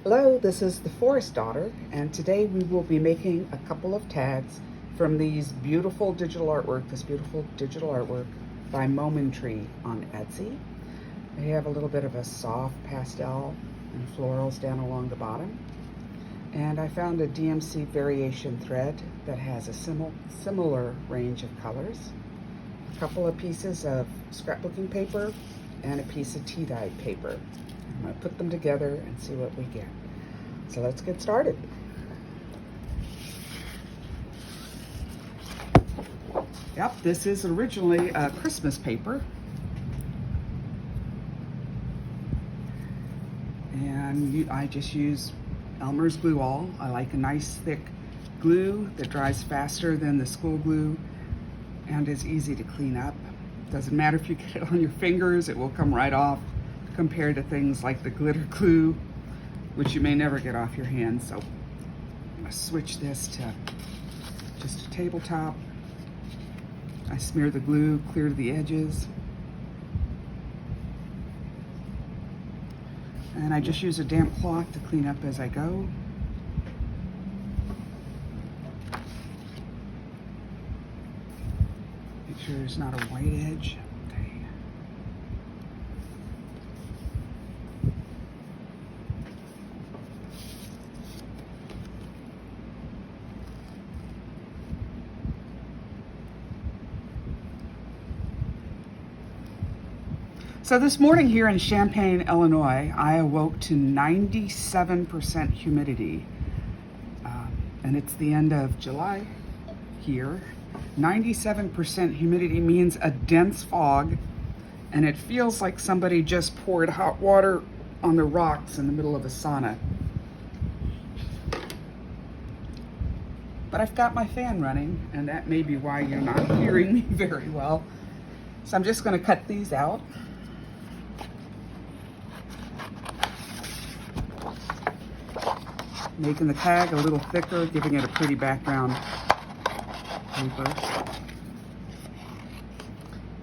Hello, this is the Forest Daughter, and today we will be making a couple of tags from this beautiful digital artwork by Momentrees on Etsy. They have a little bit of a soft pastel and florals down along the bottom. And I found a DMC variation thread that has a similar range of colors, a couple of pieces of scrapbooking paper, and a piece of tea-dyed paper. I'm going to put them together and see what we get. So let's get started. Yep, this is originally a Christmas paper. And I just use Elmer's Glue All. I like a nice thick glue that dries faster than the school glue and is easy to clean up. Doesn't matter if you get it on your fingers, it will come right off, compared to things like the glitter glue, which you may never get off your hands. So I'm gonna switch this to just a tabletop. I smear the glue clear to the edges. And I just use a damp cloth to clean up as I go. Make sure there's not a white edge. Okay. So this morning here in Champaign, Illinois, I awoke to 97% humidity. And it's the end of July here. 97% humidity means a dense fog, and it feels like somebody just poured hot water on the rocks in the middle of a sauna. But I've got my fan running, and that may be why you're not hearing me very well. So I'm just going to cut these out. Making the tag a little thicker, giving it a pretty background paper.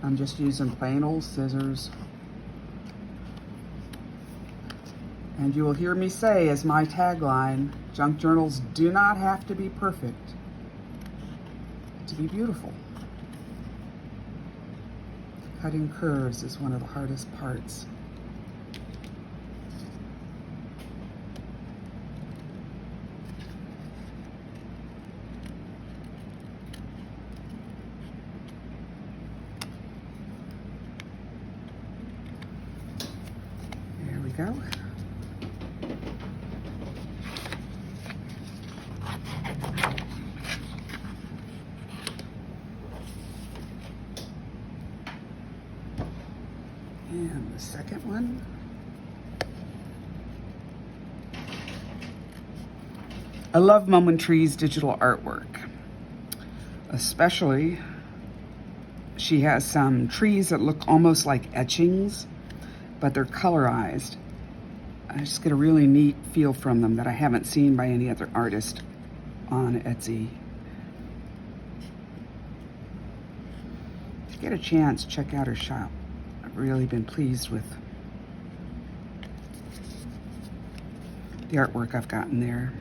I'm just using plain old scissors. And you will hear me say as my tagline, junk journals do not have to be perfect to be beautiful. Cutting curves is one of the hardest parts. Go. And the second one. I love Momentrees digital artwork. Especially, she has some trees that look almost like etchings, but they're colorized. I just get a really neat feel from them that I haven't seen by any other artist on Etsy. If you get a chance, check out her shop. I've really been pleased with the artwork I've gotten there.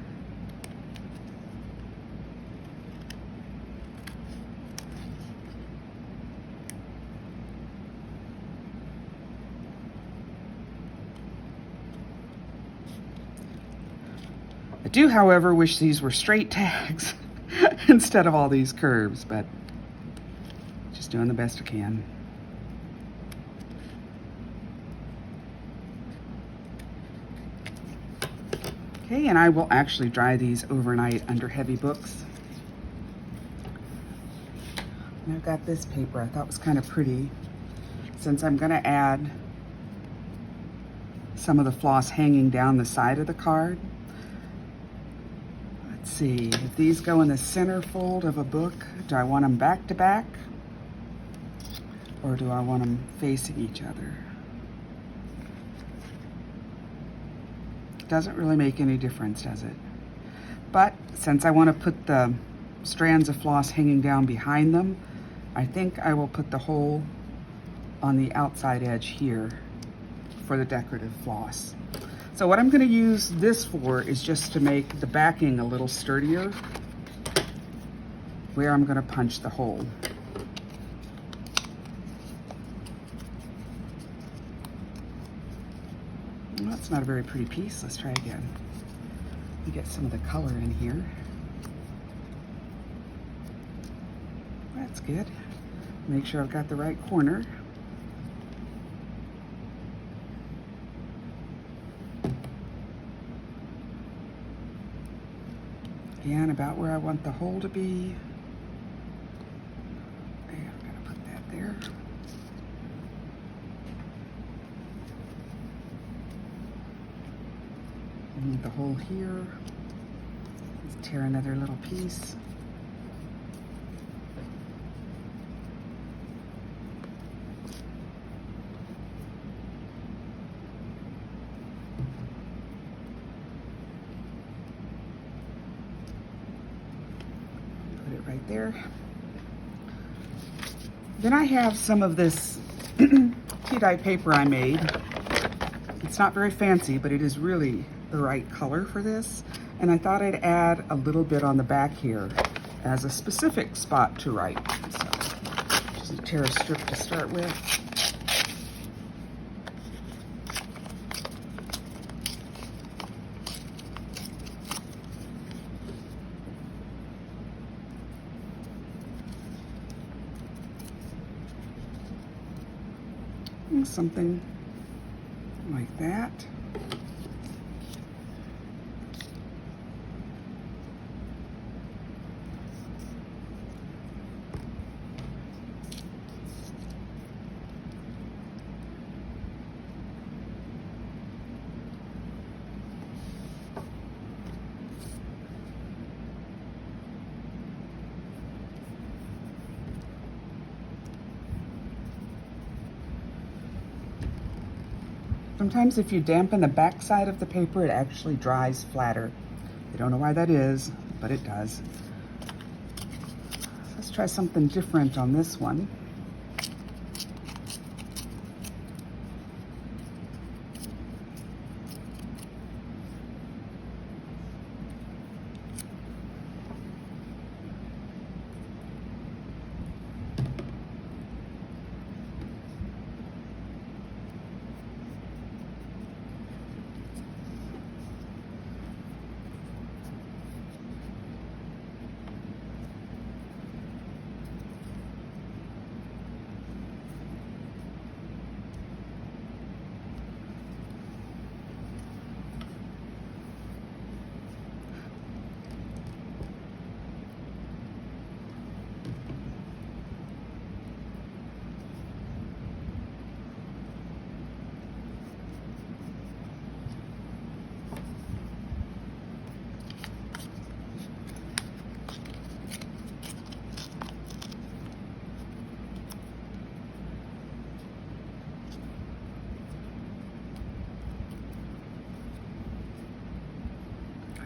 I do, however, wish these were straight tags instead of all these curves, but just doing the best I can. Okay, and I will actually dry these overnight under heavy books. And I've got this paper I thought was kind of pretty, since I'm going to add some of the floss hanging down the side of the card. Let's see, if these go in the center fold of a book, do I want them back to back? Or do I want them facing each other? Doesn't really make any difference, does it? But since I want to put the strands of floss hanging down behind them, I think I will put the hole on the outside edge here for the decorative floss. So So what I'm going to use this for is just to make the backing a little sturdier where I'm going to punch the hole. Well, that's not a very pretty piece. Let's try again. Let me get some of the color in here. That's good. Make sure I've got the right corner. Again, about where I want the hole to be. Okay, I'm going to put that there. I need the hole here. Let's tear another little piece. Put it right there. Then I have some of this tea-dye paper I made. It's not very fancy, but it is really the right color for this. And I thought I'd add a little bit on the back here as a specific spot to write. So just tear a strip to start with. And something like that. Sometimes if you dampen the back side of the paper, it actually dries flatter. I don't know why that is, but it does. Let's try something different on this one.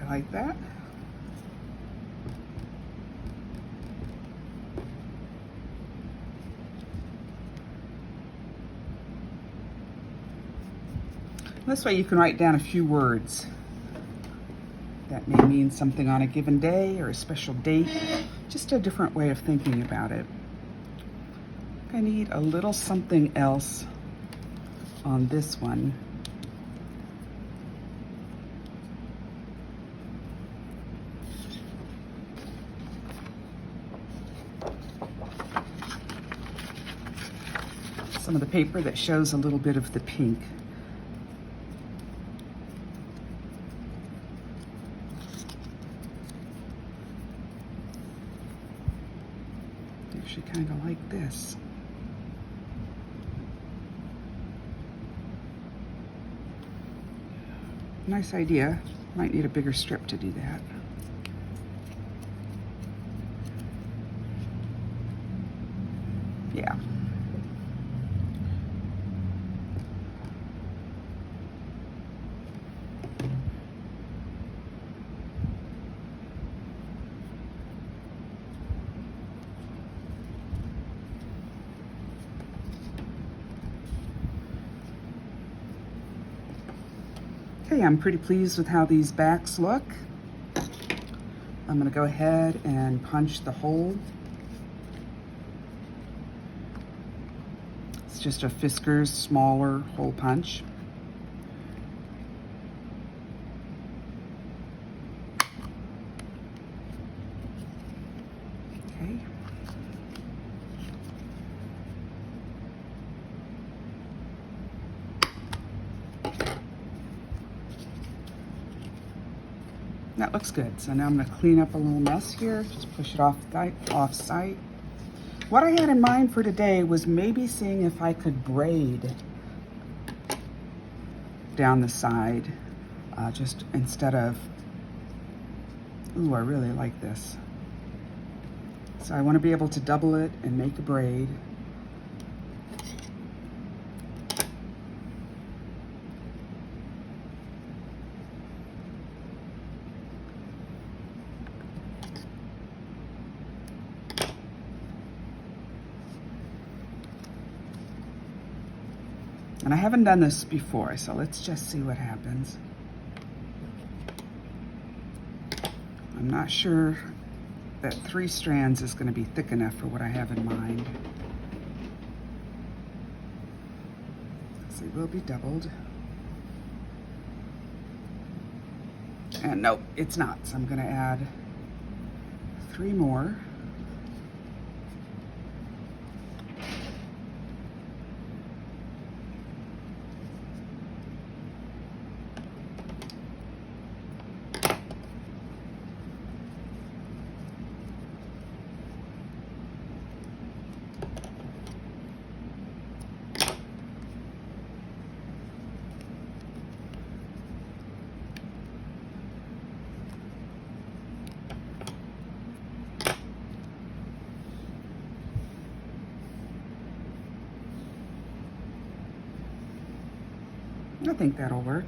Like that. This way you can write down a few words that may mean something on a given day or a special date, just a different way of thinking about it. I need a little something else on this one. Some of the paper that shows a little bit of the pink. Actually kind of like this. Nice idea. Might need a bigger strip to do that. Yeah. Okay, I'm pretty pleased with how these backs look. I'm going to go ahead and punch the hole. It's just a Fisker's smaller hole punch. Okay. That looks good. So now I'm going to clean up a little mess here. Just push it off site. What I had in mind for today was maybe seeing if I could braid down the side, just instead of, ooh, I really like this. So I want to be able to double it and make a braid. And I haven't done this before, so let's just see what happens. I'm not sure that 3 strands is going to be thick enough for what I have in mind. So it will be doubled. And nope, it's not. So I'm going to add 3 more. I think that'll work.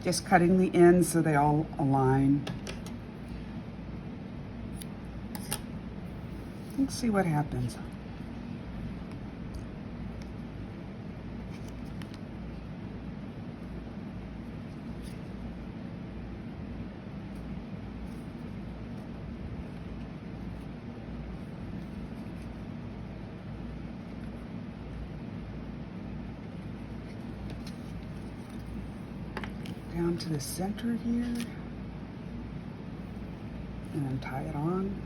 Just cutting the ends so they all align. Let's see what happens. Down to the center here, and then tie it on.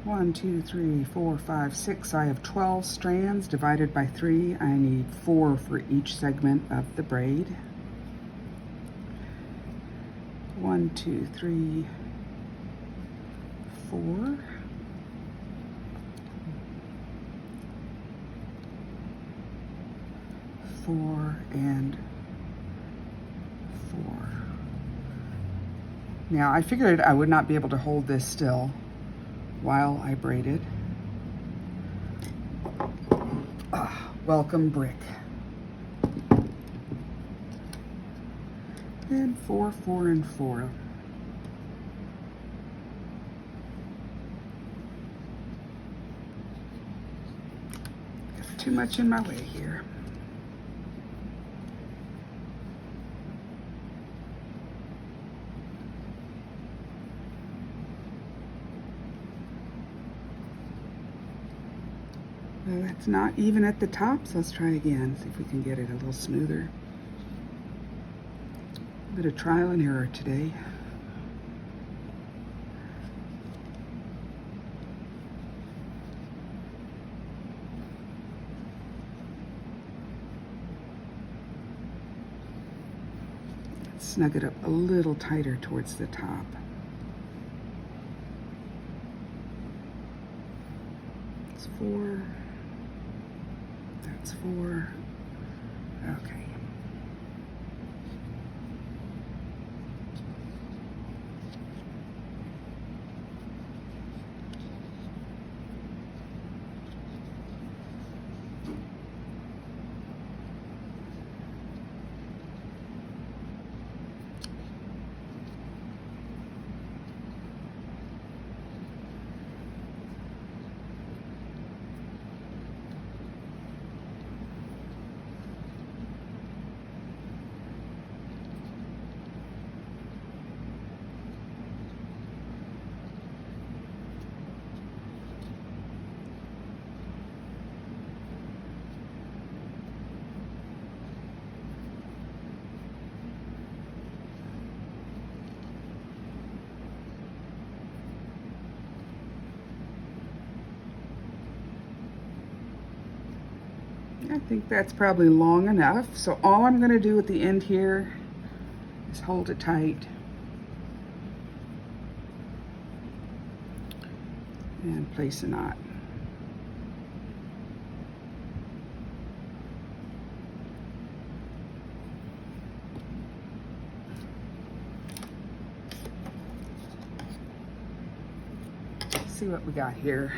One, two, three, four, five, six. I have 12 strands divided by 3. I need 4 for each segment of the braid. 1, 2, 3, 4. Four and 4. Now I figured I would not be able to hold this still while I braided. Welcome brick. And 4, 4, and 4. Got too much in my way here. Well, it's not even at the top, so let's try again, see if we can get it a little smoother. A bit of trial and error today. Snug it up a little tighter towards the top. It's 4. That's 4. Okay. I think that's probably long enough. So all I'm going to do at the end here is hold it tight and place a knot. Let's see what we got here.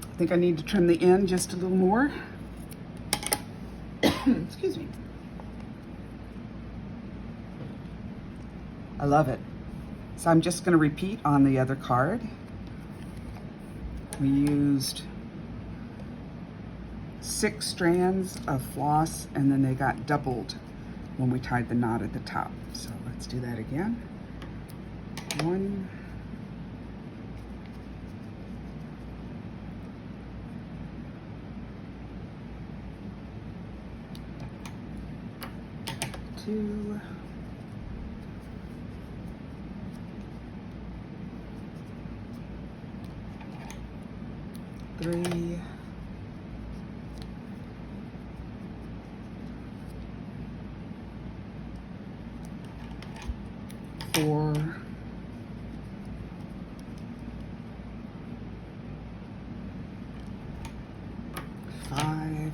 I think I need to trim the end just a little more. Excuse me. I love it. So I'm just going to repeat on the other card. We used 6 strands of floss, and then they got doubled when we tied the knot at the top. So let's do that again. 1, 2, 3, 4, 5,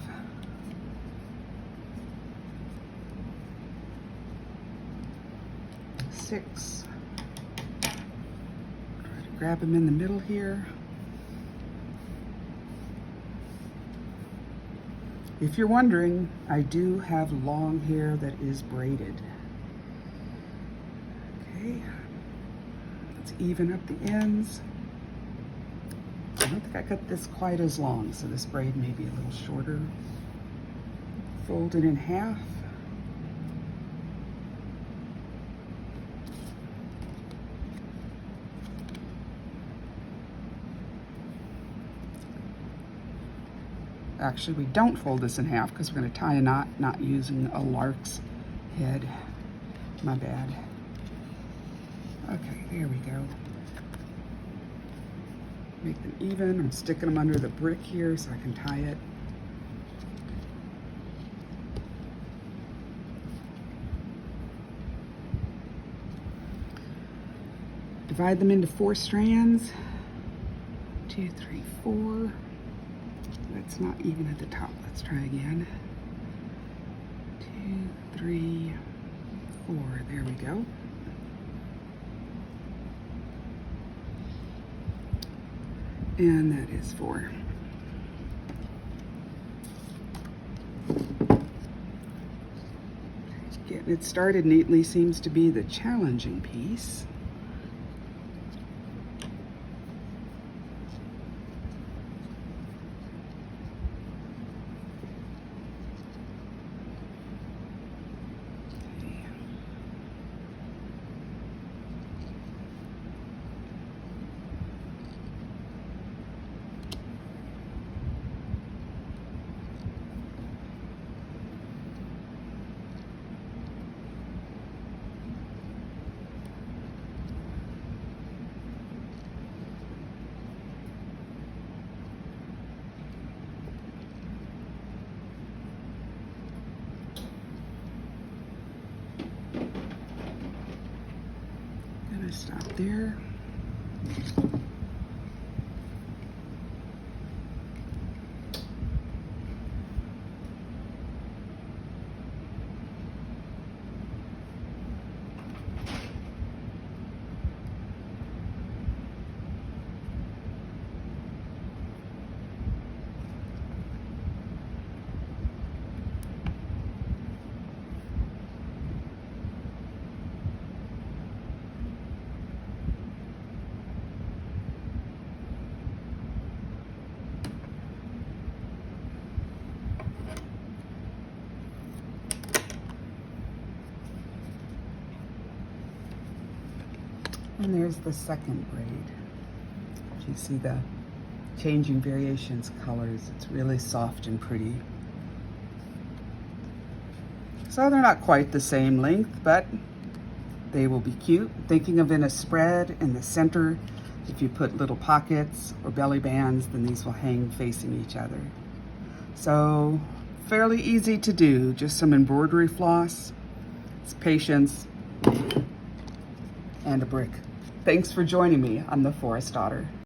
6. Try to grab them in the middle here. If you're wondering, I do have long hair that is braided. Okay, let's even up the ends. I don't think I cut this quite as long, so this braid may be a little shorter. Fold it in half. Actually, we don't fold this in half because we're going to tie a knot, not using a lark's head. My bad. Okay, there we go. Make them even. I'm sticking them under the brick here so I can tie it. Divide them into 4 strands. 2, 3, 4. That's not even at the top. Let's try again. 2, 3, 4. There we go. And that is 4. Getting it started neatly seems to be the challenging piece. Stop there. And there's the second braid. You see the changing variations, colors. It's really soft and pretty. So they're not quite the same length, but they will be cute. Thinking of in a spread in the center, If you put little pockets or belly bands, then these will hang facing each other. So fairly easy to do, just some embroidery floss, it's patience, and a brick. Thanks for joining me on The Forest Daughter.